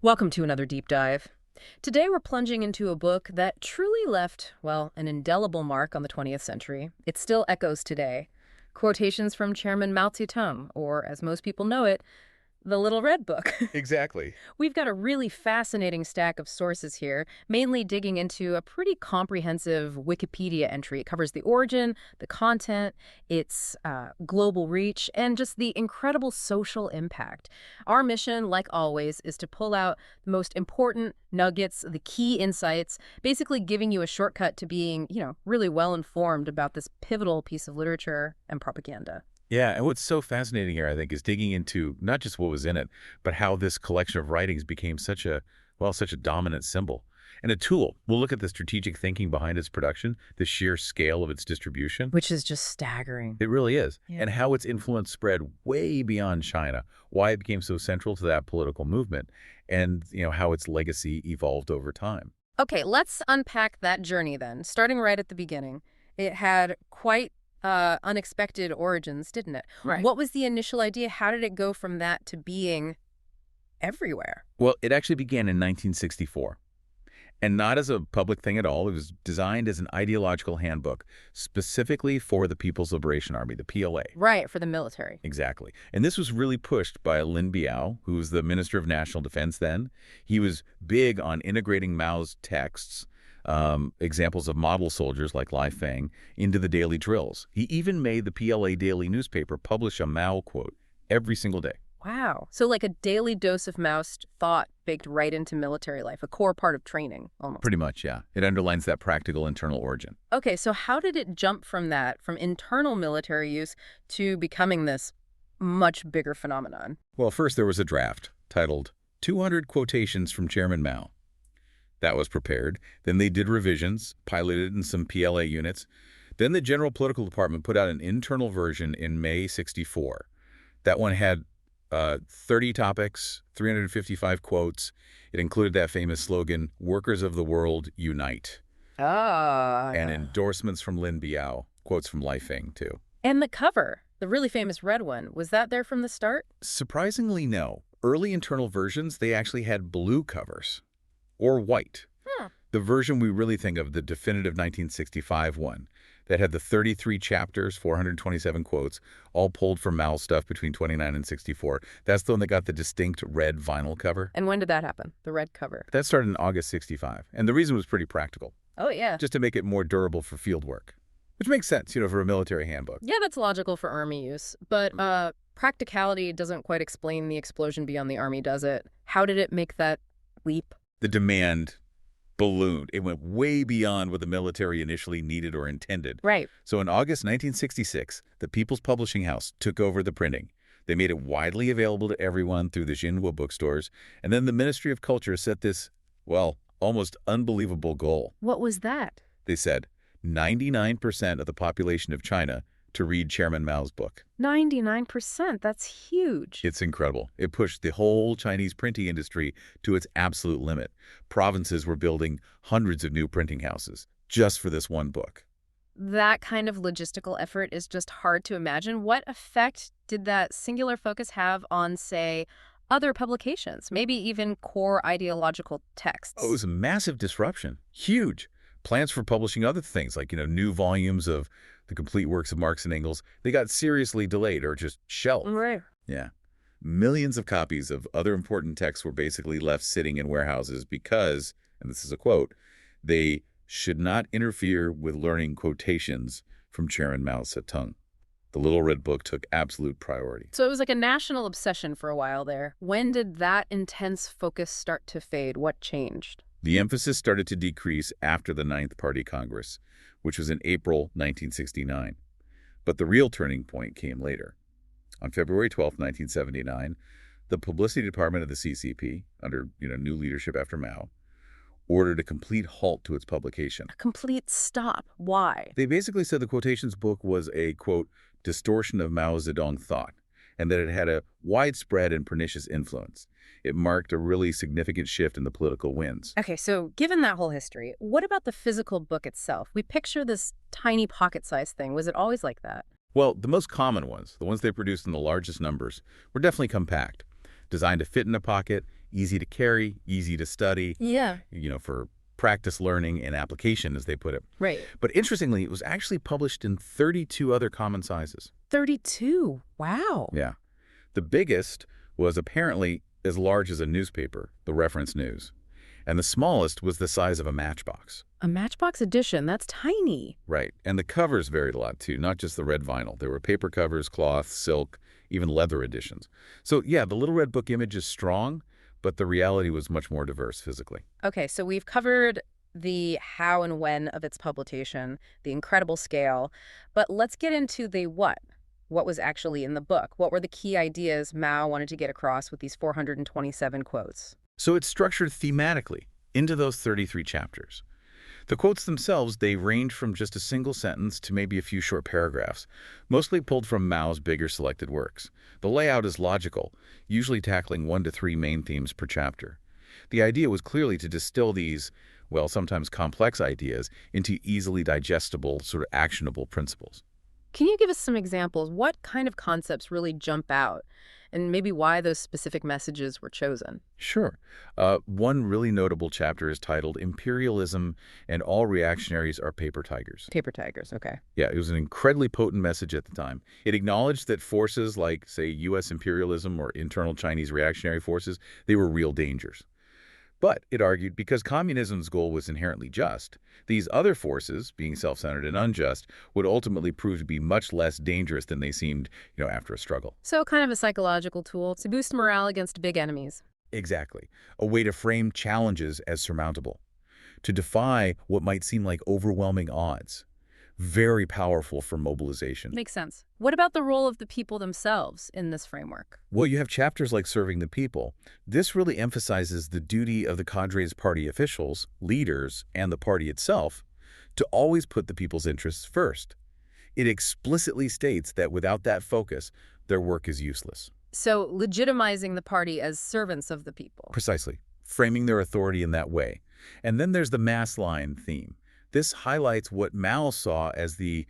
Welcome to another deep dive. Today we're plunging into a book that truly left, well, an indelible mark on the 20th century. It still echoes today. Quotations from Chairman Mao Zedong, or as most people know it, the Little Red Book. Exactly. We've got a really fascinating stack of sources here, mainly digging into a pretty comprehensive Wikipedia entry. It covers the origin, the content, its global reach, and just the incredible social impact. Our mission, like always, is to pull out the most important nuggets, the key insights, basically giving you a shortcut to being, really well informed about this pivotal piece of literature and propaganda. Yeah, and what's so fascinating here, I think, is digging into not just what was in it, but how this collection of writings became such a dominant symbol and a tool. We'll look at the strategic thinking behind its production, the sheer scale of its distribution. Which is just staggering. It really is. Yeah. And how its influence spread way beyond China, why it became so central to that political movement, and, how its legacy evolved over time. Okay, let's unpack that journey then, starting right at the beginning. It had quite unexpected origins, didn't it? Right. What was the initial idea? How did it go from that to being everywhere? Well, it actually began in 1964. And not as a public thing at all. It was designed as an ideological handbook, specifically for the People's Liberation Army, the PLA. Right, for the military. Exactly. And this was really pushed by Lin Biao, who was the Minister of National Defense then. He was big on integrating Mao's texts, examples of model soldiers like Lai Feng, into the daily drills. He even made the PLA daily newspaper publish a Mao quote every single day. Wow. So like a daily dose of Mao's thought baked right into military life, a core part of training, almost. Pretty much, yeah. It underlines that practical internal origin. Okay, so how did it jump from that, from internal military use, to becoming this much bigger phenomenon? Well, first there was a draft titled 200 Quotations from Chairman Mao. That was prepared. Then they did revisions, piloted in some PLA units. Then the General Political Department put out an internal version in May '64. That one had 30 topics, 355 quotes. It included that famous slogan, "Workers of the world, unite." Ah. And endorsements from Lin Biao, quotes from Lai Feng, too. And the cover, the really famous red one, was that there from the start? Surprisingly, no. Early internal versions, they actually had blue covers. Or white. The version we really think of, the definitive 1965 one, that had the 33 chapters, 427 quotes, all pulled from Mao's stuff between 29 and 64. That's the one that got the distinct red vinyl cover. And when did that happen, the red cover? That started in August '65. And the reason was pretty practical, Oh, yeah. just to make it more durable for field work. Which makes sense, for a military handbook. Yeah, that's logical for Army use. But practicality doesn't quite explain the explosion beyond the Army, does it? How did it make that leap? The demand ballooned. It went way beyond what the military initially needed or intended. Right. So in August 1966, the People's Publishing House took over the printing. They made it widely available to everyone through the Xinhua bookstores. And then the Ministry of Culture set this, almost unbelievable goal. What was that? They said 99% of the population of China to read Chairman Mao's book. 99%. That's huge. It's incredible. It pushed the whole Chinese printing industry to its absolute limit. Provinces were building hundreds of new printing houses just for this one book. That kind of logistical effort is just hard to imagine. What effect did that singular focus have on, say, other publications, maybe even core ideological texts? Oh, it was a massive disruption. Huge. Plans for publishing other things like, new volumes of the complete works of Marx and Engels, they got seriously delayed or just shelved. Right. Yeah. Millions of copies of other important texts were basically left sitting in warehouses because, and this is a quote, they should not interfere with learning quotations from Chairman Mao Zedong. The Little Red Book took absolute priority. So it was like a national obsession for a while there. When did that intense focus start to fade? What changed? The emphasis started to decrease after the Ninth Party Congress, which was in April 1969. But the real turning point came later. On February 12, 1979, the publicity department of the CCP, under new leadership after Mao, ordered a complete halt to its publication. A complete stop. Why? They basically said the quotations book was a, quote, distortion of Mao Zedong thought, and that it had a widespread and pernicious influence. It marked a really significant shift in the political winds. Okay, so given that whole history, what about the physical book itself? We picture this tiny pocket-sized thing. Was it always like that? Well, the most common ones, the ones they produced in the largest numbers, were definitely compact, designed to fit in a pocket, easy to carry, easy to study, Yeah. for practice learning and application, as they put it. Right. But interestingly, it was actually published in 32 other common sizes. 32. Wow. Yeah. The biggest was apparently as large as a newspaper, the reference news. And the smallest was the size of a matchbox. A Matchbox edition. That's tiny. Right. And the covers varied a lot, too, not just the red vinyl. There were paper covers, cloth, silk, even leather editions. So, yeah, the Little Red Book image is strong, but the reality was much more diverse physically. Okay, so we've covered the how and when of its publication, the incredible scale, but let's get into the what. What was actually in the book? What were the key ideas Mao wanted to get across with these 427 quotes? So it's structured thematically into those 33 chapters. The quotes themselves, they range from just a single sentence to maybe a few short paragraphs, mostly pulled from Mao's bigger selected works. The layout is logical, usually tackling 1 to 3 main themes per chapter. The idea was clearly to distill these, well, sometimes complex ideas into easily digestible, sort of actionable principles. Can you give us some examples? What kind of concepts really jump out, and maybe why those specific messages were chosen? Sure. One really notable chapter is titled Imperialism and All Reactionaries Are Paper Tigers. Paper tigers, okay. Yeah, it was an incredibly potent message at the time. It acknowledged that forces like, say, U.S. imperialism or internal Chinese reactionary forces, they were real dangers. But, it argued, because communism's goal was inherently just, these other forces, being self-centered and unjust, would ultimately prove to be much less dangerous than they seemed, after a struggle. So kind of a psychological tool to boost morale against big enemies. Exactly. A way to frame challenges as surmountable. To defy what might seem like overwhelming odds. Very powerful for mobilization. Makes sense. What about the role of the people themselves in this framework? Well, you have chapters like Serving the People. This really emphasizes the duty of the cadre's party officials, leaders, and the party itself to always put the people's interests first. It explicitly states that without that focus, their work is useless. So legitimizing the party as servants of the people. Precisely. Framing their authority in that way. And then there's the mass line theme. This highlights what Mao saw as the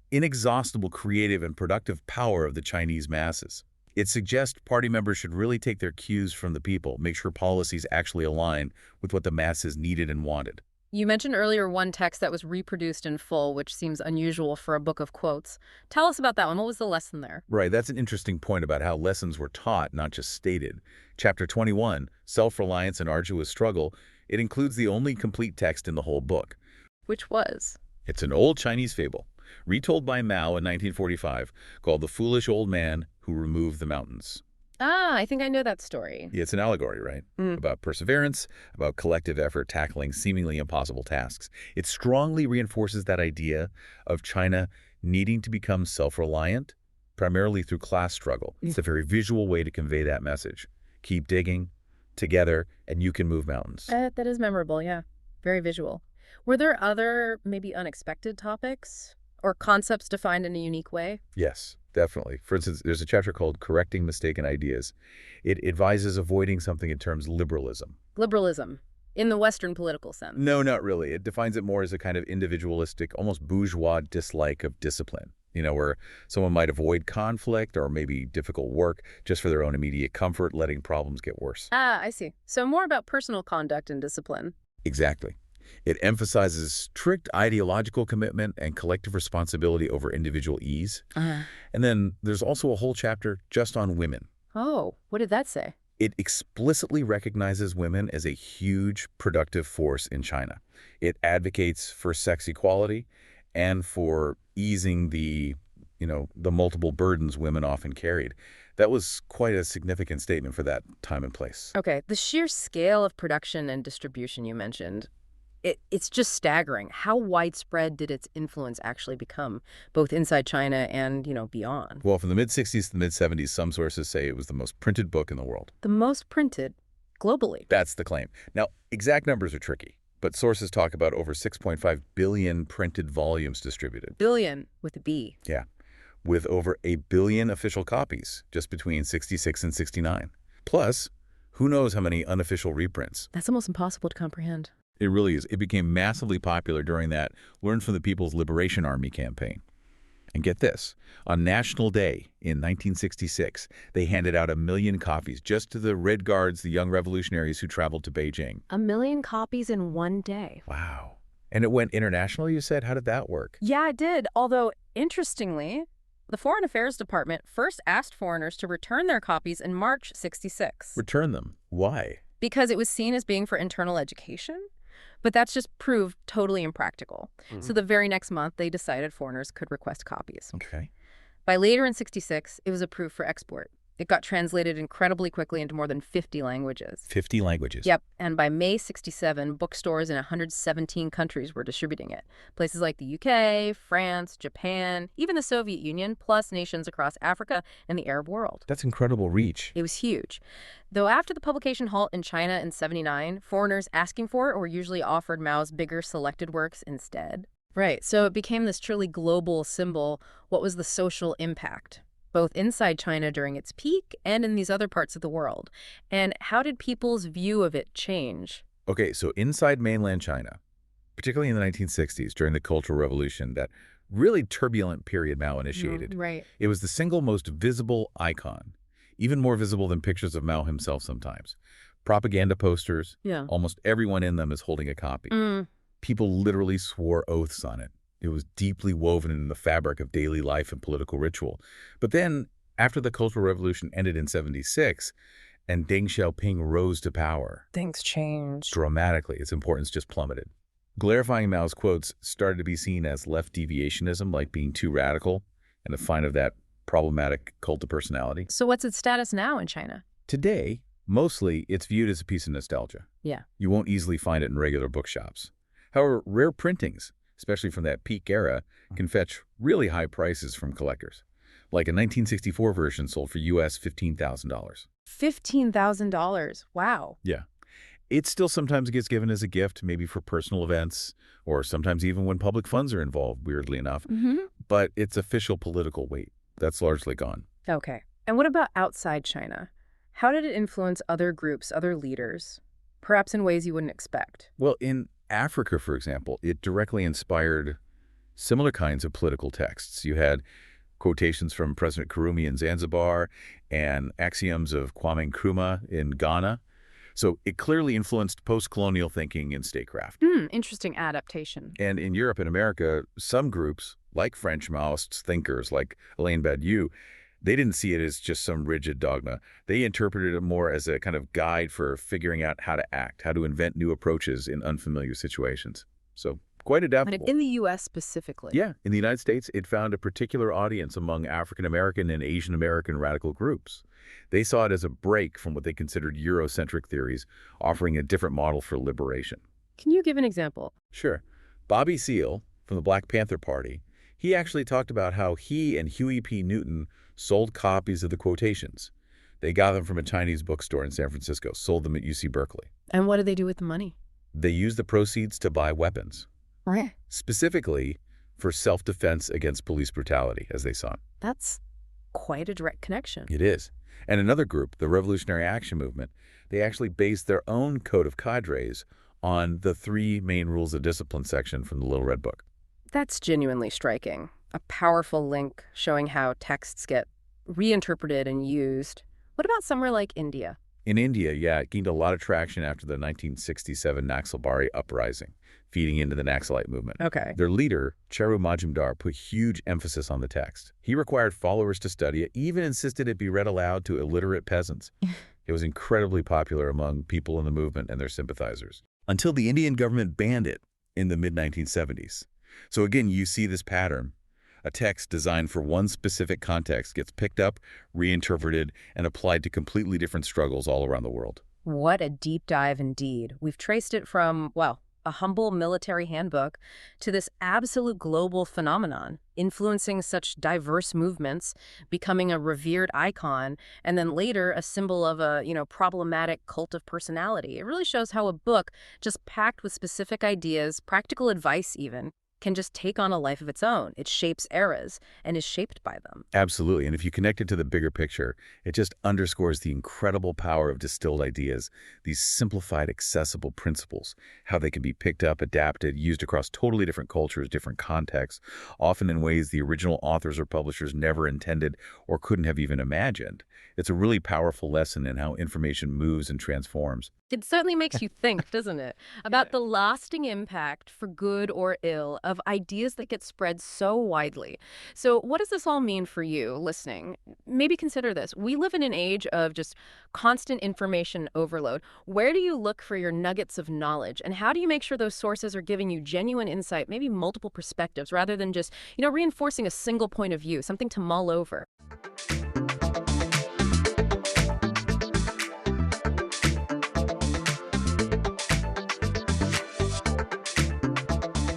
inexhaustible creative and productive power of the Chinese masses. It suggests party members should really take their cues from the people, make sure policies actually align with what the masses needed and wanted. You mentioned earlier one text that was reproduced in full, which seems unusual for a book of quotes. Tell us about that one. What was the lesson there? Right, that's an interesting point about how lessons were taught, not just stated. Chapter 21, Self-Reliance and Arduous Struggle, it includes the only complete text in the whole book. Which was? It's an old Chinese fable, retold by Mao in 1945, called The Foolish Old Man Who Removed the Mountains. Ah, I think I know that story. It's an allegory, right? About perseverance, about collective effort tackling seemingly impossible tasks. It strongly reinforces that idea of China needing to become self-reliant, primarily through class struggle. It's a very visual way to convey that message. Keep digging, together, and you can move mountains. That is memorable, yeah. Very visual. Were there other, maybe unexpected topics or concepts defined in a unique way? Yes, definitely. For instance, there's a chapter called Correcting Mistaken Ideas. It advises avoiding something in terms of liberalism. Liberalism, in the Western political sense. No, not really. It defines it more as a kind of individualistic, almost bourgeois dislike of discipline. Where someone might avoid conflict or maybe difficult work just for their own immediate comfort, letting problems get worse. Ah, I see. So more about personal conduct and discipline. Exactly. It emphasizes strict ideological commitment and collective responsibility over individual ease. And then there's also a whole chapter just on women. Oh, what did that say? It explicitly recognizes women as a huge productive force in China. It advocates for sex equality and for easing the multiple burdens women often carried. That was quite a significant statement for that time and place. Okay, the sheer scale of production and distribution you mentioned, it's just staggering. How widespread did its influence actually become, both inside China and, beyond? Well, from the mid-60s to the mid-70s, some sources say it was the most printed book in the world. The most printed globally. That's the claim. Now, exact numbers are tricky, but sources talk about over 6.5 billion printed volumes distributed. Billion with a B. Yeah, with over 1 billion official copies just between 66 and 69. Plus, who knows how many unofficial reprints. That's almost impossible to comprehend. It really is. It became massively popular during that Learn from the People's Liberation Army campaign. And get this, on National Day in 1966, they handed out 1 million copies just to the Red Guards, the young revolutionaries who traveled to Beijing. 1 million copies in one day. Wow. And it went international, you said? How did that work? Yeah, it did. Although, interestingly, the Foreign Affairs Department first asked foreigners to return their copies in March '66 Return them. Why? because it was seen as being for internal education. But that's just proved totally impractical. So the very next month, they decided foreigners could request copies. Okay. By later in '66, it was approved for export. It got translated incredibly quickly into more than 50 languages. 50 languages. Yep, and by May '67, bookstores in 117 countries were distributing it. Places like the UK, France, Japan, even the Soviet Union, plus nations across Africa and the Arab world. That's incredible reach. It was huge. Though after the publication halt in China in '79, foreigners asking for it were usually offered Mao's bigger selected works instead. Right, so it became this truly global symbol. What was the social impact, both inside China during its peak and in these other parts of the world? And how did people's view of it change? Okay, so inside mainland China, particularly in the 1960s during the Cultural Revolution, that really turbulent period Mao initiated, Right. it was the single most visible icon, even more visible than pictures of Mao himself sometimes. Propaganda posters, Yeah. almost everyone in them is holding a copy. People literally swore oaths on it. It was deeply woven in the fabric of daily life and political ritual. But then, after the Cultural Revolution ended in '76, and Deng Xiaoping rose to power, Things changed. dramatically, its importance just plummeted. Clarifying Mao's quotes started to be seen as left deviationism, like being too radical, and a sign of that problematic cult of personality. So what's its status now in China? Today, mostly, it's viewed as a piece of nostalgia. Yeah. You won't easily find it in regular bookshops. However, rare printings, especially from that peak era, can fetch really high prices from collectors. Like a 1964 version sold for US $15,000. $15,000. Wow. Yeah. It still sometimes gets given as a gift, maybe for personal events, or sometimes even when public funds are involved, weirdly enough. But its official political weight, that's largely gone. Okay. And what about outside China? How did it influence other groups, other leaders, perhaps in ways you wouldn't expect? Well, in Africa, for example, it directly inspired similar kinds of political texts. You had quotations from President Karume in Zanzibar and axioms of Kwame Nkrumah in Ghana. So it clearly influenced post-colonial thinking in statecraft. Interesting adaptation. And in Europe and America, some groups, like French Maoist thinkers like Alain Badiou, they didn't see it as just some rigid dogma. They interpreted it more as a kind of guide for figuring out how to act, how to invent new approaches in unfamiliar situations. So quite But adaptable. in the U.S. specifically. Yeah, in the United States, it found a particular audience among African American and Asian American radical groups. They saw it as a break from what they considered Eurocentric theories, offering a different model for liberation. Can you give an example? Sure. Bobby Seale, from the Black Panther Party, he actually talked about how he and Huey P. Newton sold copies of the quotations. They got them from a Chinese bookstore in San Francisco, sold them at UC Berkeley. And what did they do with the money? They used the proceeds to buy weapons, Right. specifically for self-defense against police brutality, as they saw it. That's quite a direct connection. It is. And another group, the Revolutionary Action Movement, they actually based their own code of cadres on the 3 main rules of discipline section from the Little Red Book. That's genuinely striking. A powerful link showing how texts get reinterpreted and used. What about somewhere like India? In India, yeah, it gained a lot of traction after the 1967 Naxalbari uprising, feeding into the Naxalite movement. Okay. Their leader, Charu Majumdar, put huge emphasis on the text. He required followers to study it, even insisted it be read aloud to illiterate peasants. It was incredibly popular among people in the movement and their sympathizers, until the Indian government banned it in the mid-1970s. So again, you see this pattern. A text designed for one specific context gets picked up, reinterpreted, and applied to completely different struggles all around the world. What a deep dive indeed. We've traced it from, well, a humble military handbook to this absolute global phenomenon, influencing such diverse movements, becoming a revered icon, and then later a symbol of a, problematic cult of personality. It really shows how a book just packed with specific ideas, practical advice even, can just take on a life of its own. It shapes eras and is shaped by them. Absolutely. And if you connect it to the bigger picture, it just underscores the incredible power of distilled ideas, these simplified, accessible principles, how they can be picked up, adapted, used across totally different cultures, different contexts, often in ways the original authors or publishers never intended or couldn't have even imagined. It's a really powerful lesson in how information moves and transforms. It certainly makes you think, doesn't it, about the lasting impact, for good or ill, of ideas that get spread so widely. So, what does this all mean for you listening? Maybe consider this. We live in an age of just constant information overload. Where do you look for your nuggets of knowledge? And how do you make sure those sources are giving you genuine insight, maybe multiple perspectives, rather than just, reinforcing a single point of view, something to mull over?